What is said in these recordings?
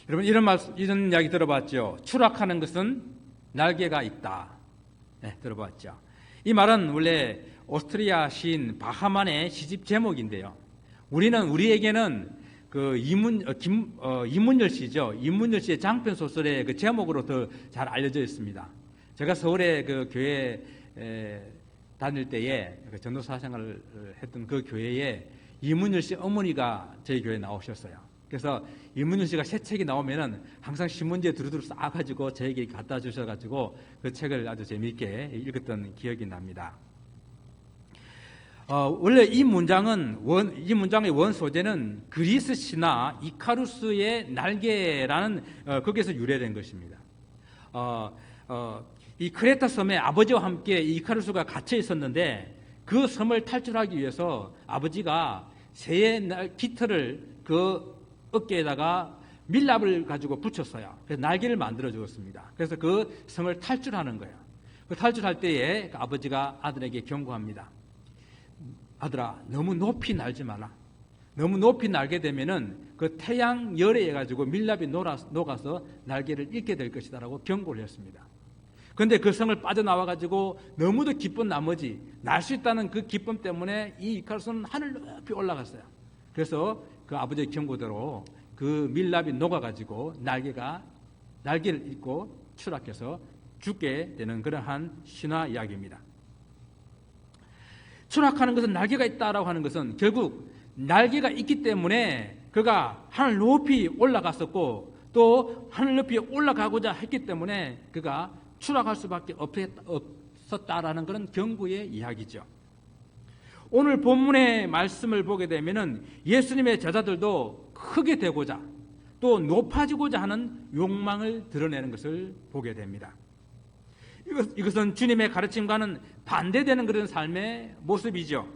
여러분 이런 이야기 들어봤죠? 추락하는 것은 날개가 있다. 네, 들어봤죠? 이 말은 원래 오스트리아 시인 바하만의 시집 제목인데요. 우리에게는 그 이문열 씨죠. 이문열 씨의 장편 소설의 그 제목으로 더 잘 알려져 있습니다. 제가 서울에 그 교회 다닐 때에 그 전도사 생활을 했던 그 교회에 이문열 씨 어머니가 저희 교회에 나오셨어요. 그래서 이문열 씨가 새 책이 나오면은 항상 신문지에 두루두루 싸가지고 저에게 갖다 주셔가지고 그 책을 아주 재미있게 읽었던 기억이 납니다. 원래 이 문장의 원 소재는 그리스 신화 이카루스의 날개라는 거기에서 유래된 것입니다. 이 크레타 섬에 아버지와 함께 이카루스가 갇혀 있었는데 그 섬을 탈출하기 위해서 아버지가 새의 깃털을 그 어깨에다가 밀랍을 가지고 붙였어요. 그래서 날개를 만들어 주었습니다. 그래서 그 섬을 탈출하는 거예요. 그 탈출할 때에 아버지가 아들에게 경고합니다. 아들아, 너무 높이 날지 마라. 너무 높이 날게 되면은 그 태양 열에 의해 가지고 밀랍이 녹아서 날개를 잃게 될 것이다라고 경고를 했습니다. 그런데 그 성을 빠져나와 가지고 너무도 기쁜 나머지 날 수 있다는 그 기쁨 때문에 이 이카루스는 하늘 높이 올라갔어요. 그래서 그 아버지의 경고대로 그 밀랍이 녹아가지고 날개를 잃고 추락해서 죽게 되는 그러한 신화 이야기입니다. 추락하는 것은 날개가 있다라고 하는 것은 결국 날개가 있기 때문에 그가 하늘 높이 올라갔었고 또 하늘 높이 올라가고자 했기 때문에 그가 추락할 수밖에 없었다라는 그런 경고의 이야기죠. 오늘 본문의 말씀을 보게 되면은 예수님의 제자들도 크게 되고자 또 높아지고자 하는 욕망을 드러내는 것을 보게 됩니다. 이것은 주님의 가르침과는 반대되는 그런 삶의 모습이죠.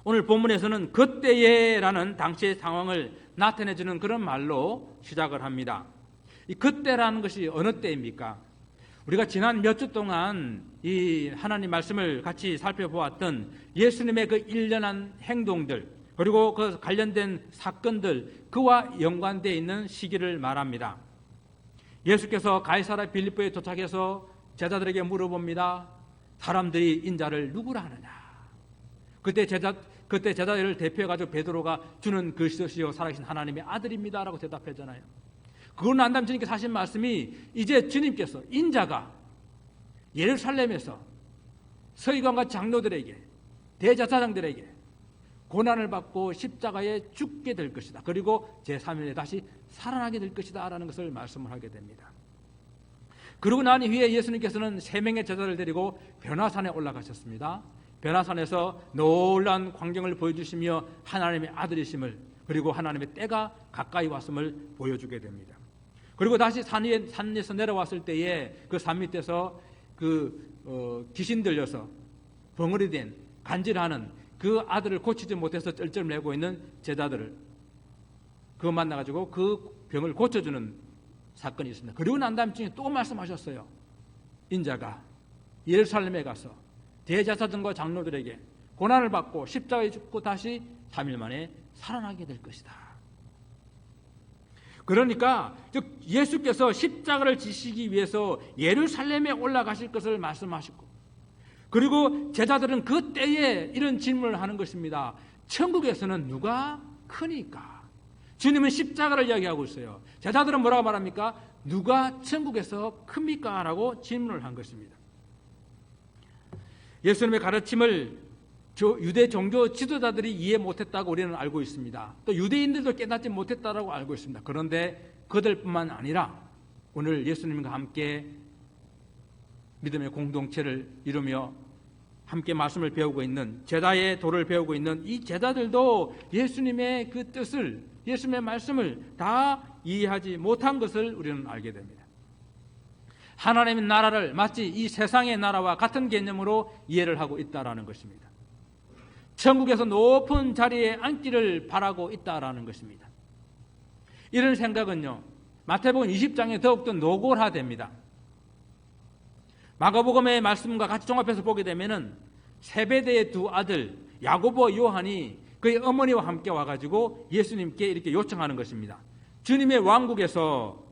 오늘 본문에서는 그때에라는 당시의 상황을 나타내주는 그런 말로 시작을 합니다. 이 그때라는 것이 어느 때입니까? 우리가 지난 몇 주 동안 이 하나님 말씀을 같이 살펴보았던 예수님의 그 일련한 행동들 그리고 그 관련된 사건들 그와 연관되어 있는 시기를 말합니다. 예수께서 가이사랴 빌립보에 도착해서 제자들에게 물어봅니다. 사람들이 인자를 누구라 하느냐? 그때 제자들을 대표해가지고 베드로가 주는 그리스도시요 살아계신 하나님의 아들입니다라고 대답했잖아요. 그걸 난 다음 주님께서 하신 말씀이 이제 주님께서 인자가 예루살렘에서 서기관과 장로들에게 대제사장들에게 고난을 받고 십자가에 죽게 될 것이다. 그리고 제3일에 다시 살아나게 될 것이다 라는 것을 말씀을 하게 됩니다. 그러고 난 이후에 예수님께서는 3명의 제자를 데리고 변화산에 올라가셨습니다. 변화산에서 놀라운 광경을 보여주시며 하나님의 아들이심을 그리고 하나님의 때가 가까이 왔음을 보여주게 됩니다. 그리고 다시 산에서 내려왔을 때에 그 산 밑에서 귀신 들려서 벙어리 된 간질하는 그 아들을 고치지 못해서 쩔쩔매고 있는 제자들을 그거 만나가지고 그 병을 고쳐주는 사건이 있습니다. 그리고 난 다음 주에 또 말씀하셨어요. 인자가 예루살렘에 가서 대제사장과 장로들에게 고난을 받고 십자가에 죽고 다시 3일 만에 살아나게 될 것이다. 그러니까 즉 예수께서 십자가를 지시기 위해서 예루살렘에 올라가실 것을 말씀하시고 그리고 제자들은 그 때에 이런 질문을 하는 것입니다. 천국에서는 누가 크니까? 주님은 십자가를 이야기하고 있어요. 제자들은 뭐라고 말합니까? 누가 천국에서 큽니까? 라고 질문을 한 것입니다. 예수님의 가르침을 유대 종교 지도자들이 이해 못했다고 우리는 알고 있습니다. 또 유대인들도 깨닫지 못했다고 알고 있습니다. 그런데 그들뿐만 아니라 오늘 예수님과 함께 믿음의 공동체를 이루며 함께 말씀을 배우고 있는 제자의 도를 배우고 있는 이 제자들도 예수님의 그 뜻을 예수님의 말씀을 다 이해하지 못한 것을 우리는 알게 됩니다. 하나님의 나라를 마치 이 세상의 나라와 같은 개념으로 이해를 하고 있다라는 것입니다. 천국에서 높은 자리에 앉기를 바라고 있다라는 것입니다. 이런 생각은요, 마태복음 20장에 더욱더 노골화됩니다. 마가복음의 말씀과 같이 종합해서 보게 되면은 세베대의 두 아들 야고보와 요한이 그의 어머니와 함께 와가지고 예수님께 이렇게 요청하는 것입니다. 주님의 왕국에서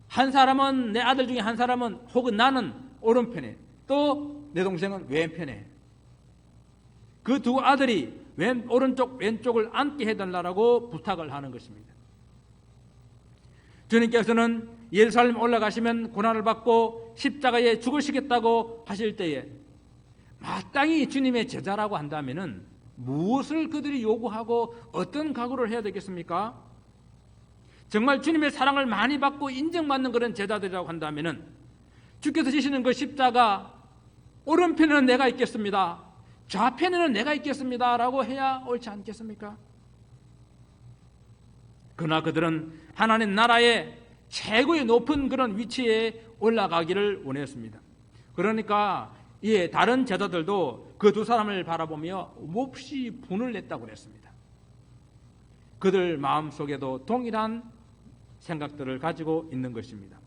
한 사람은, 내 아들 중에 한 사람은, 혹은 나는 오른편에, 또 내 동생은 왼편에, 그 두 아들이 오른쪽 왼쪽을 앉게 해달라고 부탁을 하는 것입니다. 주님께서는 예루살렘 올라가시면 고난을 받고 십자가에 죽으시겠다고 하실 때에 마땅히 주님의 제자라고 한다면은 무엇을 그들이 요구하고 어떤 각오를 해야 되겠습니까? 정말 주님의 사랑을 많이 받고 인정받는 그런 제자들이라고 한다면은 주께서 지시는 그 십자가 오른편에는 내가 있겠습니다, 좌편에는 내가 있겠습니다 라고 해야 옳지 않겠습니까? 그러나 그들은 하나님 나라의 최고의 높은 그런 위치에 올라가기를 원했습니다. 그러니까 다른 제자들도 그 두 사람을 바라보며 몹시 분을 냈다고 했습니다. 그들 마음속에도 동일한 생각들을 가지고 있는 것입니다.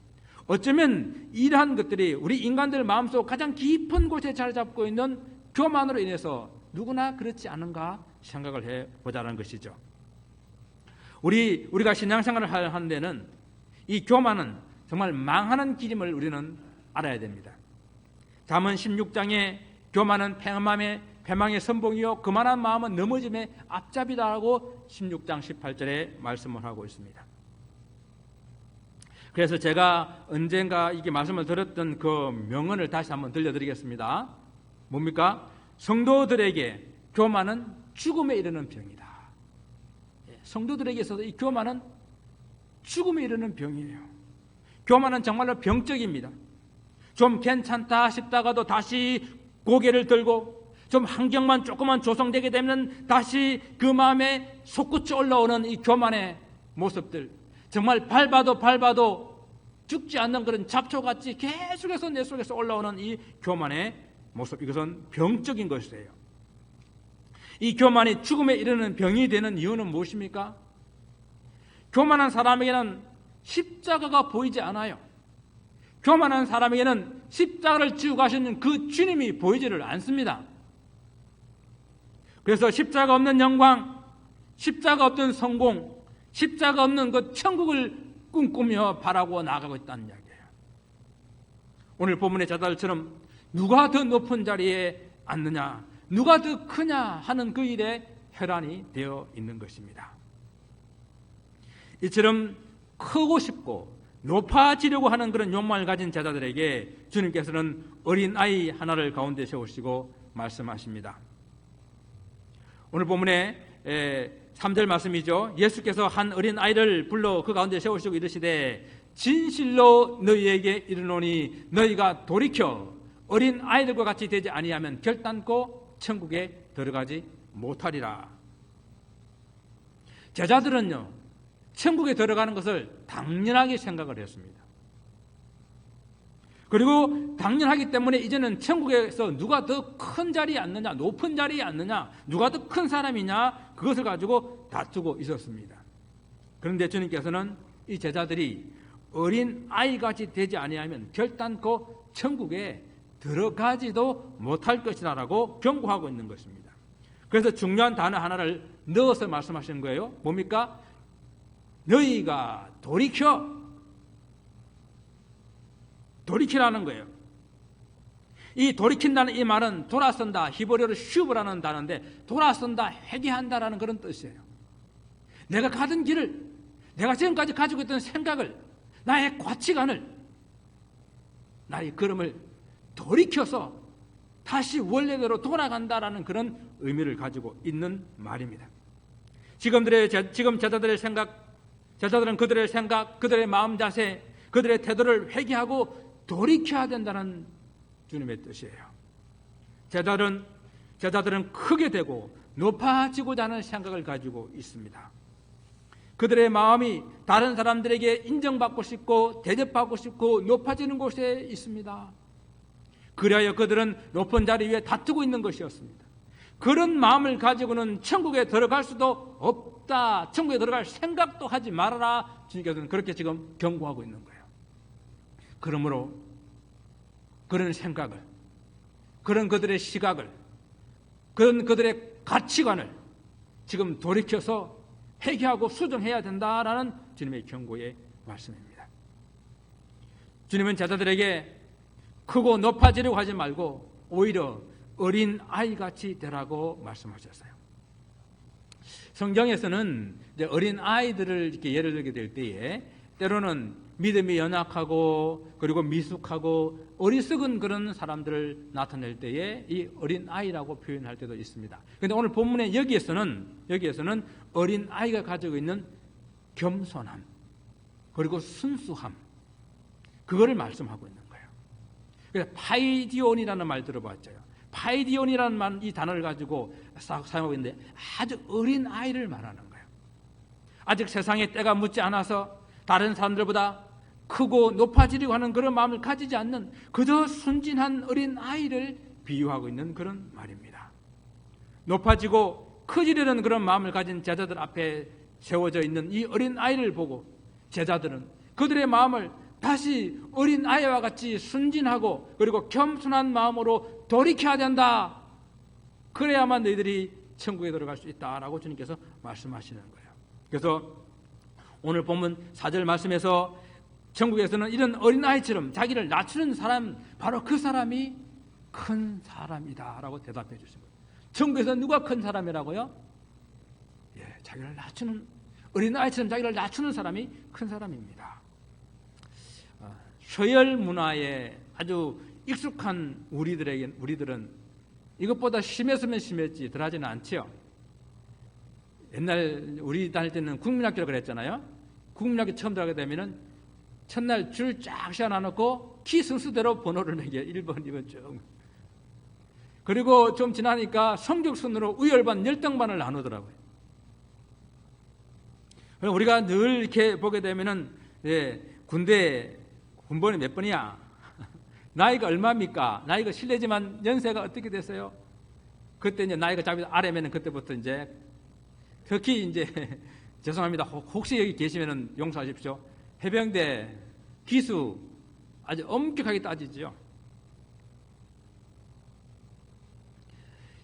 어쩌면 이러한 것들이 우리 인간들 마음속 가장 깊은 곳에 자리 잡고 있는 교만으로 인해서 누구나 그렇지 않은가 생각을 해보자는 것이죠. 우리가 신앙생활을 하는 데는 이 교만은 정말 망하는 길임을 우리는 알아야 됩니다. 잠언 16장에 교만은 패망의 선봉이요 거만한 마음은 넘어짐의 앞잡이다라고 16장 18절에 말씀을 하고 있습니다. 그래서 제가 언젠가 이게 말씀을 드렸던 그 명언을 다시 한번 들려드리겠습니다. 뭡니까? 성도들에게 교만은 죽음에 이르는 병이다. 성도들에게 있어서 이 교만은 죽음에 이르는 병이에요. 교만은 정말로 병적입니다. 좀 괜찮다 싶다가도 다시 고개를 들고, 좀 환경만 조금만 조성되게 되면 다시 그 마음에 솟구쳐 올라오는 이 교만의 모습들, 정말 밟아도 죽지 않는 그런 잡초같이 계속해서 내 속에서 올라오는 이 교만의 모습, 이것은 병적인 것이에요. 이 교만이 죽음에 이르는 병이 되는 이유는 무엇입니까? 교만한 사람에게는 십자가가 보이지 않아요. 교만한 사람에게는 십자가를 지고 가시는 그 주님이 보이지를 않습니다. 그래서 십자가 없는 영광, 십자가 없는 성공, 십자가 없는 그 천국을 꿈꾸며 바라고 나가고 있다는 이야기예요. 오늘 본문의 자들처럼 누가 더 높은 자리에 앉느냐, 누가 더 크냐 하는 그 일에 혈안이 되어 있는 것입니다. 이처럼 크고 싶고 높아지려고 하는 그런 욕망을 가진 제자들에게 주님께서는 어린아이 하나를 가운데 세우시고 말씀하십니다. 오늘 본문에 3절 말씀이죠. 예수께서 한 어린아이를 불러 그 가운데 세우시고 이르시되 진실로 너희에게 이르노니 너희가 돌이켜 어린아이들과 같이 되지 아니하면 결단코 천국에 들어가지 못하리라. 제자들은요, 천국에 들어가는 것을 당연하게 생각을 했습니다. 그리고 당연하기 때문에 이제는 천국에서 누가 더 큰 자리에 앉느냐, 높은 자리에 앉느냐, 누가 더 큰 사람이냐, 그것을 가지고 다투고 있었습니다. 그런데 주님께서는 이 제자들이 어린 아이같이 되지 아니하면 결단코 천국에 들어가지도 못할 것이라고 경고하고 있는 것입니다. 그래서 중요한 단어 하나를 넣어서 말씀하시는 거예요. 뭡니까? 너희가 돌이키라는 거예요. 이 돌이킨다는 이 말은 돌아선다, 히브리어로 슈브라는 단어인데 돌아선다, 회개한다라는 그런 뜻이에요. 내가 가던 길을, 내가 지금까지 가지고 있던 생각을, 나의 가치관을, 나의 걸음을 돌이켜서 다시 원래대로 돌아간다라는 그런 의미를 가지고 있는 말입니다. 지금 제자들의 생각, 제자들은 그들의 생각, 그들의 마음 자세, 그들의 태도를 회개하고 돌이켜야 된다는 주님의 뜻이에요. 제자들은 크게 되고 높아지고자 하는 생각을 가지고 있습니다. 그들의 마음이 다른 사람들에게 인정받고 싶고 대접받고 싶고 높아지는 곳에 있습니다. 그리하여 그들은 높은 자리 위에 다투고 있는 것이었습니다. 그런 마음을 가지고는 천국에 들어갈 수도 없다, 천국에 들어갈 생각도 하지 말아라, 주님께서는 그렇게 지금 경고하고 있는 거예요. 그러므로 그런 생각을, 그런 그들의 시각을, 그런 그들의 가치관을 지금 돌이켜서 회개하고 수정해야 된다라는 주님의 경고의 말씀입니다. 주님은 제자들에게 크고 높아지려고 하지 말고 오히려 어린 아이같이 되라고 말씀하셨어요. 성경에서는 이제 어린 아이들을 이렇게 예를 들게 될 때에 때로는 믿음이 연약하고 그리고 미숙하고 어리석은 그런 사람들을 나타낼 때에 이 어린 아이라고 표현할 때도 있습니다. 그런데 오늘 본문의 여기에서는 어린 아이가 가지고 있는 겸손함 그리고 순수함 그거를 말씀하고 있는 거예요. 그래서 파이디온이라는 말 들어봤죠. 파이디온이라는 이 단어를 가지고 사용하고 있는데 아주 어린 아이를 말하는 거예요. 아직 세상에 때가 묻지 않아서 다른 사람들보다 크고 높아지려고 하는 그런 마음을 가지지 않는 그저 순진한 어린 아이를 비유하고 있는 그런 말입니다. 높아지고 커지려는 그런 마음을 가진 제자들 앞에 세워져 있는 이 어린 아이를 보고 제자들은 그들의 마음을 다시 어린 아이와 같이 순진하고 그리고 겸손한 마음으로 돌이켜야 된다. 그래야만 너희들이 천국에 들어갈 수 있다라고 주님께서 말씀하시는 거예요. 그래서 오늘 본문 4절 말씀에서 천국에서는 이런 어린아이처럼 자기를 낮추는 사람 바로 그 사람이 큰 사람이다 라고 대답해 주신 거예요. 천국에서 누가 큰 사람이라고요? 자기를 낮추는 어린아이처럼 자기를 낮추는 사람이 큰 사람입니다. 서열 문화에 아주 익숙한 우리들은 이것보다 심했으면 심했지 덜하지는 않지요. 옛날 우리 다닐 때는 국민학교를 그랬잖아요. 국민학교 처음 들어가게 되면은 첫날 줄 쫙 세워놔놓고 키 순서대로 번호를 매겨 1번, 2번 쭉. 그리고 좀 지나니까 성적 순으로 우열반, 열등반을 나누더라고요. 우리가 늘 이렇게 보게 되면은 군번이 몇 번이야? 나이가 얼마입니까? 나이가 실례지만 연세가 어떻게 됐어요? 그때 이제 나이가 자기 아래면은 그때부터 이제 특히 이제 죄송합니다. 혹시 여기 계시면은 용서하십시오. 해병대 기수 아주 엄격하게 따지죠.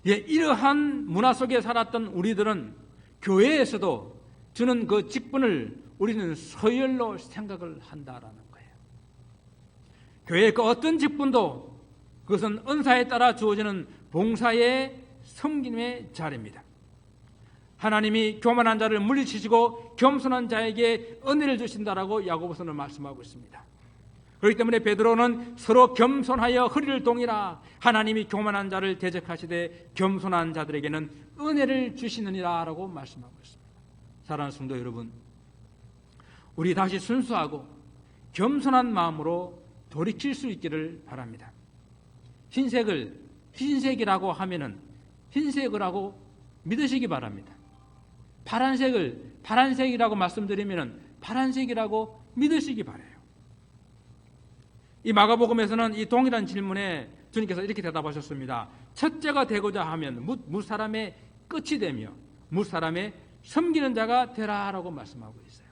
이러한 문화 속에 살았던 우리들은 교회에서도 주는 그 직분을 우리는 서열로 생각을 한다라는 거예요. 교회의 그 어떤 직분도 그것은 은사에 따라 주어지는 봉사의 섬김의 자리입니다. 하나님이 교만한 자를 물리치시고 겸손한 자에게 은혜를 주신다라고 야고보서는 말씀하고 있습니다. 그렇기 때문에 베드로는 서로 겸손하여 허리를 동이라 하나님이 교만한 자를 대적하시되 겸손한 자들에게는 은혜를 주시느니라라고 말씀하고 있습니다. 사랑하는 성도 여러분, 우리 다시 순수하고 겸손한 마음으로 돌이킬 수 있기를 바랍니다. 흰색이라고 하면은 흰색이라고 믿으시기 바랍니다. 파란색이라고 말씀드리면은 파란색이라고 믿으시기 바라요. 이 마가복음에서는 이 동일한 질문에 주님께서 이렇게 대답하셨습니다. 첫째가 되고자 하면 무사람의 끝이 되며 무사람의 섬기는 자가 되라라고 말씀하고 있어요.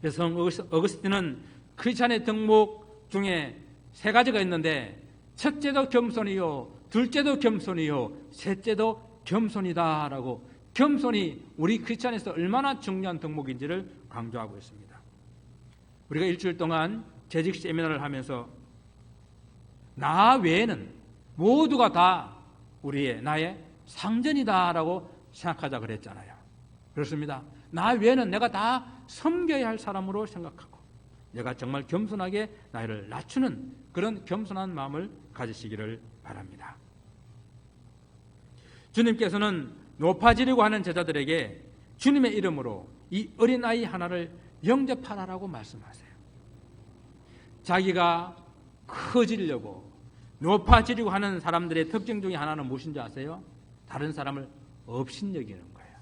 그래서 어거스틴은 크리스찬의 덕목 중에 3가지가 있는데 첫째도 겸손이요, 둘째도 겸손이요, 셋째도 겸손이다라고 겸손이 우리 크리스찬에서 얼마나 중요한 덕목인지를 강조하고 있습니다. 우리가 일주일 동안 재직 세미나를 하면서 나 외에는 모두가 다 나의 상전이다라고 생각하자 그랬잖아요. 그렇습니다. 나 외에는 내가 다 섬겨야 할 사람으로 생각하고 내가 정말 겸손하게 나를 낮추는 그런 겸손한 마음을 가지시기를 바랍니다. 주님께서는 높아지려고 하는 제자들에게 주님의 이름으로 이 어린아이 하나를 영접하라라고 말씀하세요. 자기가 커지려고 높아지려고 하는 사람들의 특징 중에 하나는 무엇인지 아세요? 다른 사람을 업신여기는 거예요.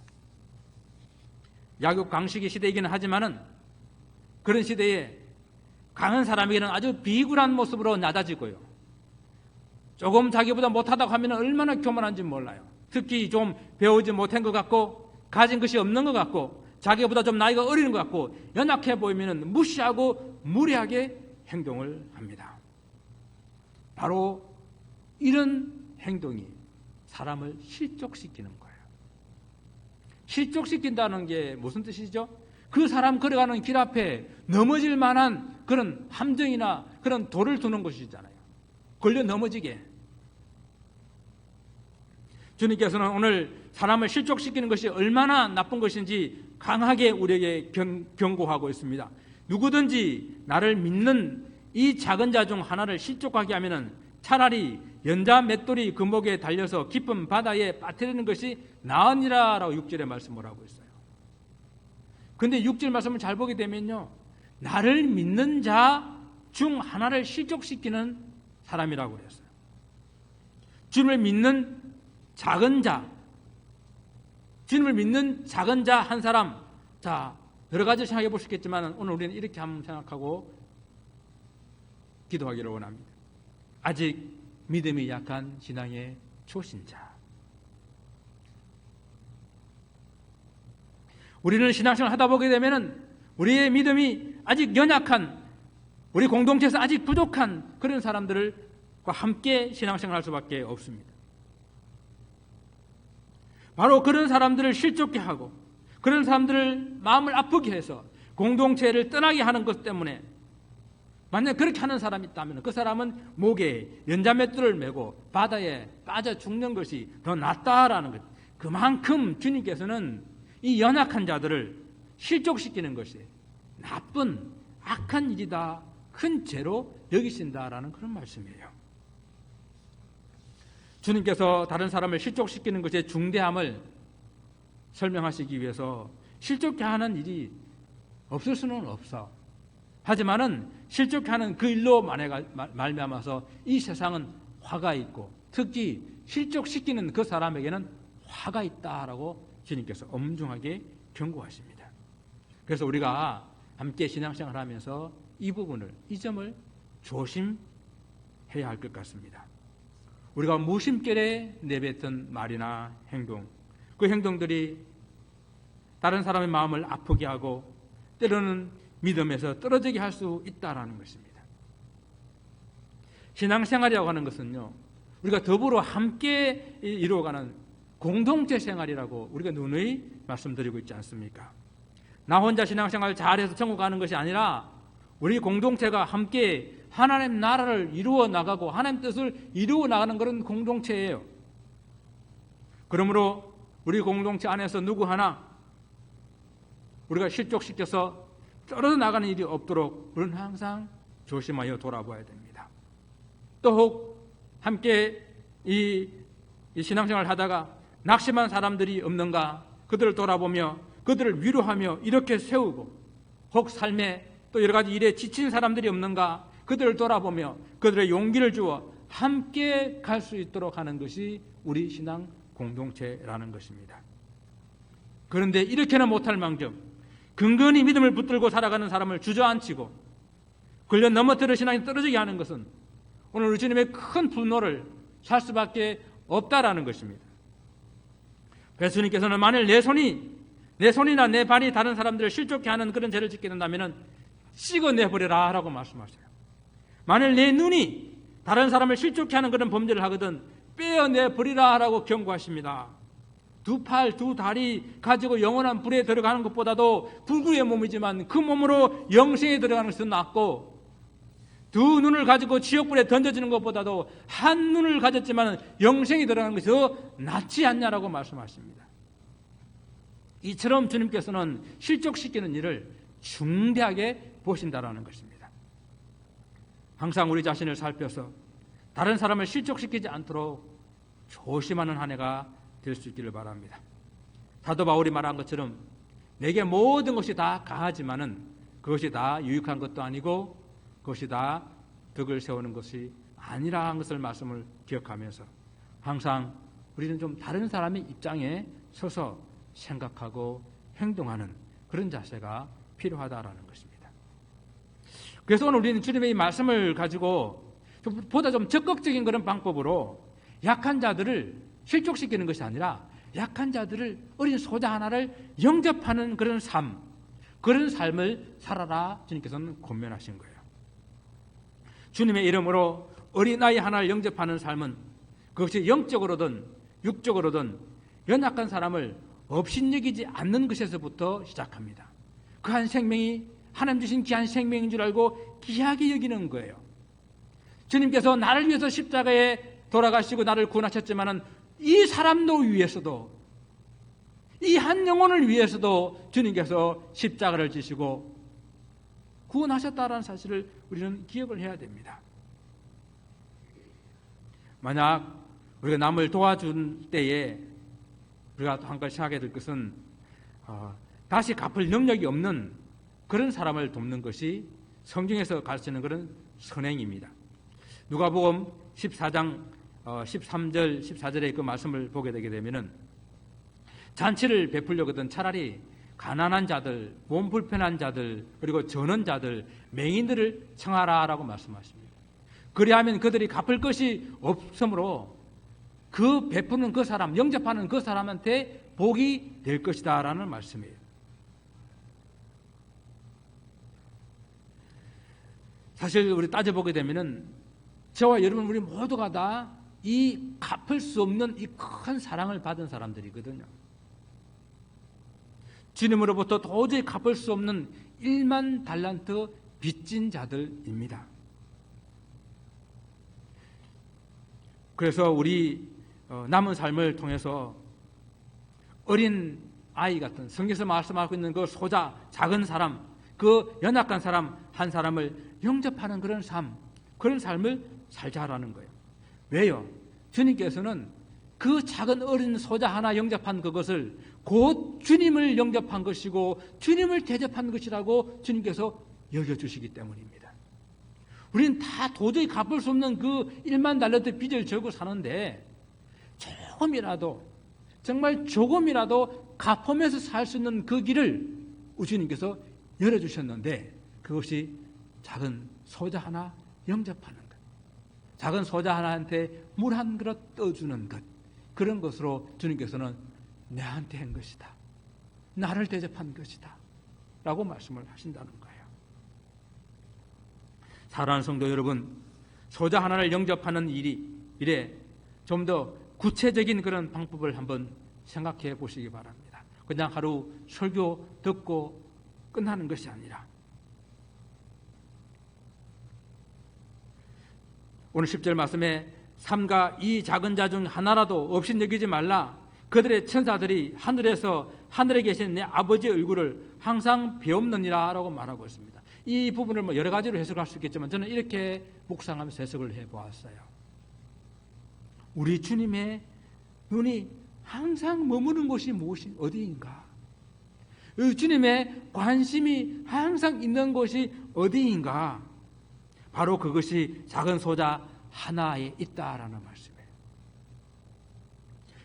약육 강식의 시대이기는 하지만은 그런 시대에 강한 사람에게는 아주 비굴한 모습으로 낮아지고요. 조금 자기보다 못하다고 하면 얼마나 교만한지 몰라요. 특히 좀 배우지 못한 것 같고 가진 것이 없는 것 같고 자기보다 좀 나이가 어리는 것 같고 연약해 보이면 무시하고 무례하게 행동을 합니다. 바로 이런 행동이 사람을 실족시키는 거예요. 실족시킨다는 게 무슨 뜻이죠? 그 사람 걸어가는 길 앞에 넘어질 만한 그런 함정이나 그런 돌을 두는 것이잖아요. 걸려 넘어지게. 주님께서는 오늘 사람을 실족시키는 것이 얼마나 나쁜 것인지 강하게 우리에게 경고하고 있습니다. 누구든지 나를 믿는 이 작은 자 중 하나를 실족하게 하면 차라리 연자 맷돌이 그 목에 달려서 깊은 바다에 빠뜨리는 것이 나으니라 라고 6절에 말씀을 하고 있어요. 근데 6절 말씀을 잘 보게 되면요, 나를 믿는 자 중 하나를 실족시키는 사람이라고 그랬어요. 주님을 믿는 작은 자, 주님을 믿는 작은 자 한 사람. 자, 여러 가지 생각해 볼 수 있겠지만 오늘 우리는 이렇게 한번 생각하고 기도하기를 원합니다. 아직 믿음이 약한 신앙의 초신자. 우리는 신앙생활을 하다 보게 되면은 우리의 믿음이 아직 연약한, 우리 공동체에서 아직 부족한 그런 사람들과 함께 신앙생활을 할 수밖에 없습니다. 바로 그런 사람들을 실족케 하고 그런 사람들을 마음을 아프게 해서 공동체를 떠나게 하는 것 때문에, 만약 그렇게 하는 사람이 있다면 그 사람은 목에 연자맷돌을 메고 바다에 빠져 죽는 것이 더 낫다라는 것. 그만큼 주님께서는 이 연약한 자들을 실족시키는 것이 나쁜 악한 일이다, 큰 죄로 여기신다라는 그런 말씀이에요. 주님께서 다른 사람을 실족시키는 것의 중대함을 설명하시기 위해서 실족케 하는 일이 없을 수는 없어. 하지만은 실족케 하는 그 일로 말미암아서 이 세상은 화가 있고, 특히 실족시키는 그 사람에게는 화가 있다라고 주님께서 엄중하게 경고하십니다. 그래서 우리가 함께 신앙생활을 하면서 이 부분을, 이 점을 조심해야 할 것 같습니다. 우리가 무심결에 내뱉은 말이나 행동, 그 행동들이 다른 사람의 마음을 아프게 하고 때로는 믿음에서 떨어지게 할 수 있다는 것입니다. 신앙생활이라고 하는 것은요, 우리가 더불어 함께 이루어가는 공동체 생활이라고 우리가 누누이 말씀드리고 있지 않습니까? 나 혼자 신앙생활 잘해서 천국 가는 것이 아니라 우리 공동체가 함께 하나님 나라를 이루어 나가고 하나님 뜻을 이루어 나가는 그런 공동체예요. 그러므로 우리 공동체 안에서 누구 하나 우리가 실족시켜서 떨어져 나가는 일이 없도록 우리는 항상 조심하여 돌아봐야 됩니다. 또 혹 함께 이 신앙생활을 하다가 낙심한 사람들이 없는가, 그들을 돌아보며 그들을 위로하며 이렇게 세우고, 혹 삶에 또 여러 가지 일에 지친 사람들이 없는가, 그들을 돌아보며 그들의 용기를 주어 함께 갈 수 있도록 하는 것이 우리 신앙 공동체라는 것입니다. 그런데 이렇게는 못할 망정 근근히 믿음을 붙들고 살아가는 사람을 주저앉히고 걸려 넘어뜨려 신앙이 떨어지게 하는 것은 오늘 우리 주님의 큰 분노를 살 수밖에 없다라는 것입니다. 그래서 주님께서는 만일 내 손이나 내 발이 다른 사람들을 실족케 하는 그런 죄를 짓게 된다면 찍어내버려라 라고 말씀하세요. 만일 내 눈이 다른 사람을 실족케 하는 그런 범죄를 하거든 빼어내버리라 라고 경고하십니다. 두 팔, 두 다리 가지고 영원한 불에 들어가는 것보다도 불구의 몸이지만 그 몸으로 영생에 들어가는 것은 낫고, 두 눈을 가지고 지옥불에 던져지는 것보다도 한 눈을 가졌지만 영생에 들어가는 것이 더 낫지 않냐라고 말씀하십니다. 이처럼 주님께서는 실족시키는 일을 중대하게 보신다라는 것입니다. 항상 우리 자신을 살펴서 다른 사람을 실족시키지 않도록 조심하는 한 해가 될 수 있기를 바랍니다. 사도 바울이 말한 것처럼 내게 모든 것이 다 가하지만은 그것이 다 유익한 것도 아니고 그것이 다 덕을 세우는 것이 아니라 한 것을 말씀을 기억하면서 항상 우리는 좀 다른 사람의 입장에 서서 생각하고 행동하는 그런 자세가 필요하다라는 것입니다. 그래서 오늘 우리는 주님의 이 말씀을 가지고 보다 좀 적극적인 그런 방법으로 약한 자들을 실족시키는 것이 아니라 약한 자들을, 어린 소자 하나를 영접하는 그런 삶, 그런 삶을 살아라 주님께서는 권면하신 거예요. 주님의 이름으로 어린아이 하나를 영접하는 삶은 그것이 영적으로든 육적으로든 연약한 사람을 업신여기지 않는 것에서부터 시작합니다. 그 한 생명이 하나님 주신 귀한 생명인 줄 알고 귀하게 여기는 거예요. 주님께서 나를 위해서 십자가에 돌아가시고 나를 구원하셨지만은 이 사람도 위해서도, 이 한 영혼을 위해서도 주님께서 십자가를 지시고 구원하셨다라는 사실을 우리는 기억을 해야 됩니다. 만약 우리가 남을 도와준 때에 우리가 또 한 가지 생각해야 될 것은 다시 갚을 능력이 없는 그런 사람을 돕는 것이 성경에서 가르치는 그런 선행입니다. 누가복음 14장 13절 14절의 그 말씀을 보게 되게 되면은 잔치를 베풀려거든 차라리 가난한 자들, 몸 불편한 자들, 그리고 전원자들, 맹인들을 청하라라고 말씀하십니다. 그리하면 그들이 갚을 것이 없으므로 그 베푸는 그 사람, 영접하는 그 사람한테 복이 될 것이다 라는 말씀이에요. 사실 우리 따져보게 되면은 저와 여러분 우리 모두가 다 이 갚을 수 없는 이 큰 사랑을 받은 사람들이거든요. 주님으로부터 도저히 갚을 수 없는 1만 달란트 빚진 자들입니다. 그래서 우리 남은 삶을 통해서 어린 아이 같은 성경에서 말씀하고 있는 그 소자, 작은 사람, 그 연약한 사람 한 사람을 영접하는 그런 삶, 그런 삶을 살자라는 거예요. 왜요? 주님께서는 그 작은 어린 소자 하나 영접한 그것을 곧 주님을 영접한 것이고 주님을 대접한 것이라고 주님께서 여겨주시기 때문입니다. 우리는 다 도저히 갚을 수 없는 그 1만 달란트 빚을 져고 사는데 조금이라도, 정말 조금이라도 갚으면서 살 수 있는 그 길을 주님께서 열어주셨는데 그것이 작은 소자 하나 영접하는 것, 작은 소자 하나한테 물 한 그릇 떠주는 것, 그런 것으로 주님께서는 내한테 한 것이다, 나를 대접한 것이다 라고 말씀을 하신다는 거예요. 사랑하는 성도 여러분, 소자 하나를 영접하는 일에 좀 더 구체적인 그런 방법을 한번 생각해 보시기 바랍니다. 그냥 하루 설교 듣고 끝나는 것이 아니라 오늘 10절 말씀에 삼가 이 작은 자 중 하나라도 없인 여기지 말라. 그들의 천사들이 하늘에서 하늘에 계신 내 아버지의 얼굴을 항상 배옵느니라 라고 말하고 있습니다. 이 부분을 여러 가지로 해석할 수 있겠지만 저는 이렇게 묵상하면서 해석을 해보았어요. 우리 주님의 눈이 항상 머무는 곳이 무엇이 어디인가? 주님의 관심이 항상 있는 곳이 어디인가? 바로 그것이 작은 소자 하나에 있다라는 말씀이에요.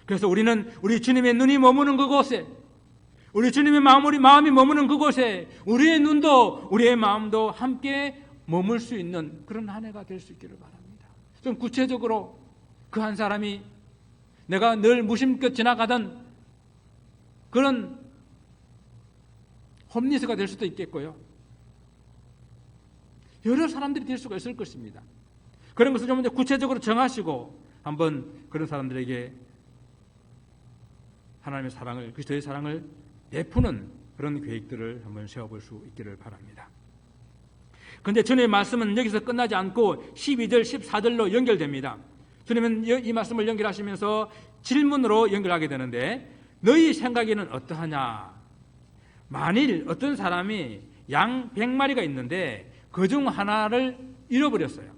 그래서 우리는 우리 주님의 눈이 머무는 그곳에, 우리 주님의 마음이 머무는 그곳에 우리의 눈도 우리의 마음도 함께 머물 수 있는 그런 한 해가 될 수 있기를 바랍니다. 좀 구체적으로 그 한 사람이 내가 늘 무심껏 지나가던 그런 홈리스가 될 수도 있겠고요. 여러 사람들이 될 수가 있을 것입니다. 그런 것을 좀 구체적으로 정하시고 한번 그런 사람들에게 하나님의 사랑을, 그리스도의 사랑을 베푸는 그런 계획들을 한번 세워볼 수 있기를 바랍니다. 그런데 주님의 말씀은 여기서 끝나지 않고 12절, 14절로 연결됩니다. 주님은 이 말씀을 연결하시면서 질문으로 연결하게 되는데 너희 생각에는 어떠하냐? 만일 어떤 사람이 양 100마리가 있는데 그중 하나를 잃어버렸어요.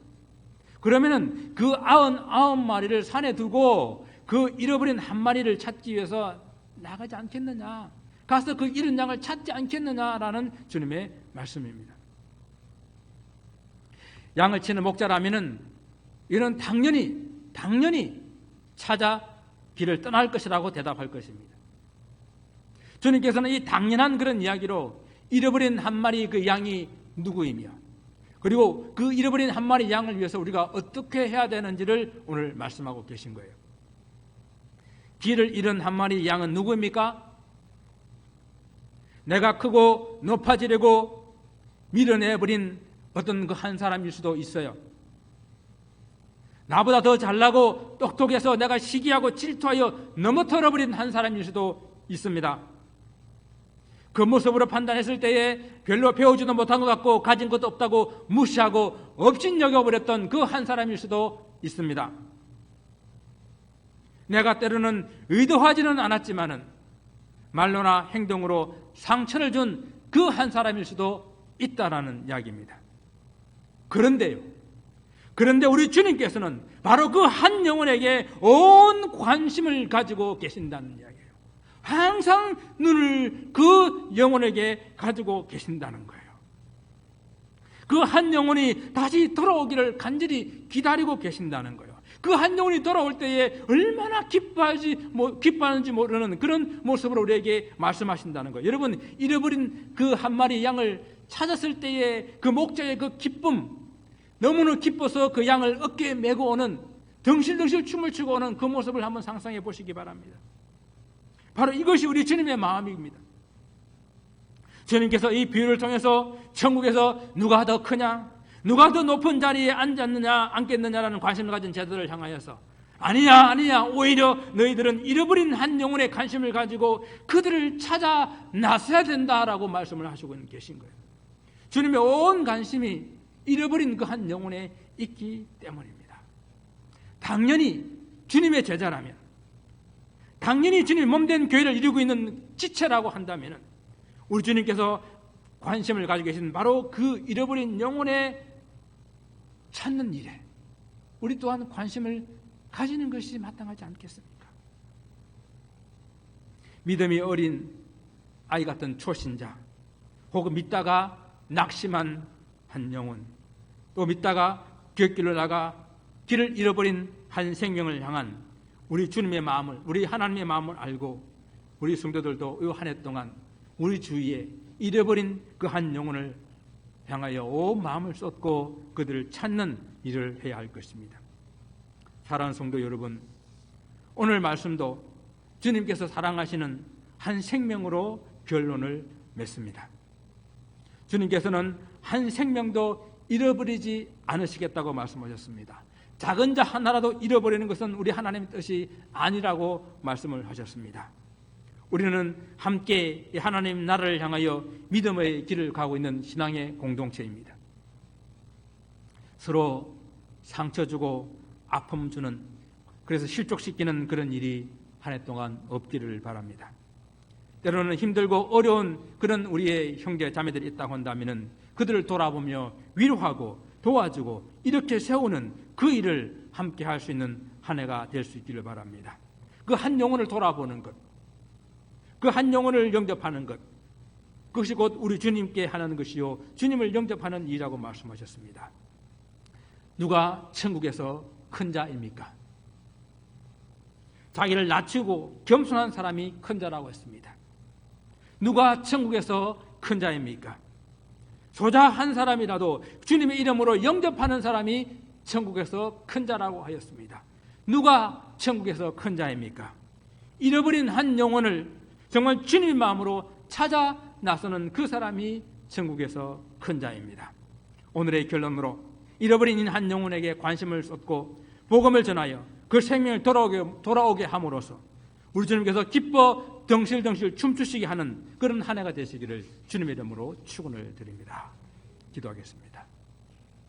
그러면은 그 99마리를 산에 두고 그 잃어버린 한 마리를 찾기 위해서 나가지 않겠느냐? 가서 그 잃은 양을 찾지 않겠느냐라는 주님의 말씀입니다. 양을 치는 목자라면은 이는 당연히 찾아 길을 떠날 것이라고 대답할 것입니다. 주님께서는 이 당연한 그런 이야기로 잃어버린 한 마리 그 양이 누구이며 그리고 그 잃어버린 한 마리 양을 위해서 우리가 어떻게 해야 되는지를 오늘 말씀하고 계신 거예요. 길을 잃은 한 마리 양은 누구입니까? 내가 크고 높아지려고 밀어내버린 어떤 그 한 사람일 수도 있어요. 나보다 더 잘나고 똑똑해서 내가 시기하고 질투하여 넘어뜨려버린 한 사람일 수도 있습니다. 그 모습으로 판단했을 때에 별로 배우지도 못한 것 같고 가진 것도 없다고 무시하고 업신여겨버렸던 그 한 사람일 수도 있습니다. 내가 때로는 의도하지는 않았지만은 말로나 행동으로 상처를 준 그 한 사람일 수도 있다라는 이야기입니다. 그런데 우리 주님께서는 바로 그 한 영혼에게 온 관심을 가지고 계신다는 이야기예요. 항상 눈을 그 영혼에게 가지고 계신다는 거예요. 그 한 영혼이 다시 돌아오기를 간절히 기다리고 계신다는 거예요. 그 한 영혼이 돌아올 때에 얼마나 기뻐하는지 모르는 그런 모습으로 우리에게 말씀하신다는 거예요. 여러분, 잃어버린 그 한 마리 양을 찾았을 때의 그 목자의 그 기쁨, 너무나 기뻐서 그 양을 어깨에 메고 오는, 덩실덩실 춤을 추고 오는 그 모습을 한번 상상해 보시기 바랍니다. 바로 이것이 우리 주님의 마음입니다. 주님께서 이 비유를 통해서 천국에서 누가 더 크냐, 누가 더 높은 자리에 앉겠느냐라는 관심을 가진 제자들을 향하여서 아니야, 오히려 너희들은 잃어버린 한 영혼의 관심을 가지고 그들을 찾아 나서야 된다라고 말씀을 하시고 계신 거예요. 주님의 온 관심이 잃어버린 그 한 영혼에 있기 때문입니다. 당연히 주님의 제자라면, 당연히 주님의 몸된 교회를 이루고 있는 지체라고 한다면 우리 주님께서 관심을 가지고 계신 바로 그 잃어버린 영혼에 찾는 일에 우리 또한 관심을 가지는 것이 마땅하지 않겠습니까? 믿음이 어린 아이 같은 초신자, 혹은 믿다가 낙심한 한 영혼, 또 믿다가 곁길로 나가 길을 잃어버린 한 생명을 향한 우리 주님의 마음을, 우리 하나님의 마음을 알고 우리 성도들도 이 한 해 동안 우리 주위에 잃어버린 그 한 영혼을 향하여 온 마음을 쏟고 그들을 찾는 일을 해야 할 것입니다. 사랑하는 성도 여러분, 오늘 말씀도 주님께서 사랑하시는 한 생명으로 결론을 맺습니다. 주님께서는 한 생명도 잃어버리지 않으시겠다고 말씀하셨습니다. 작은 자 하나라도 잃어버리는 것은 우리 하나님의 뜻이 아니라고 말씀을 하셨습니다. 우리는 함께 하나님 나라를 향하여 믿음의 길을 가고 있는 신앙의 공동체입니다. 서로 상처 주고 아픔 주는, 그래서 실족시키는 그런 일이 한 해 동안 없기를 바랍니다. 때로는 힘들고 어려운 그런 우리의 형제 자매들이 있다고 한다면 그들을 돌아보며 위로하고 도와주고 이렇게 세우는 그 일을 함께 할 수 있는 한 해가 될 수 있기를 바랍니다. 그 한 영혼을 돌아보는 것, 그 한 영혼을 영접하는 것, 그것이 곧 우리 주님께 하는 것이요 주님을 영접하는 일이라고 말씀하셨습니다. 누가 천국에서 큰 자입니까? 자기를 낮추고 겸손한 사람이 큰 자라고 했습니다. 누가 천국에서 큰 자입니까? 소자 한 사람이라도 주님의 이름으로 영접하는 사람이 천국에서 큰 자라고 하였습니다. 누가 천국에서 큰 자입니까? 잃어버린 한 영혼을 정말 주님의 마음으로 찾아 나서는 그 사람이 천국에서 큰 자입니다. 오늘의 결론으로 잃어버린 한 영혼에게 관심을 쏟고 복음을 전하여 그 생명을 돌아오게 함으로써 우리 주님께서 기뻐 덩실덩실 춤추시게 하는 그런 한 해가 되시기를 주님의 이름으로 축원을 드립니다. 기도하겠습니다.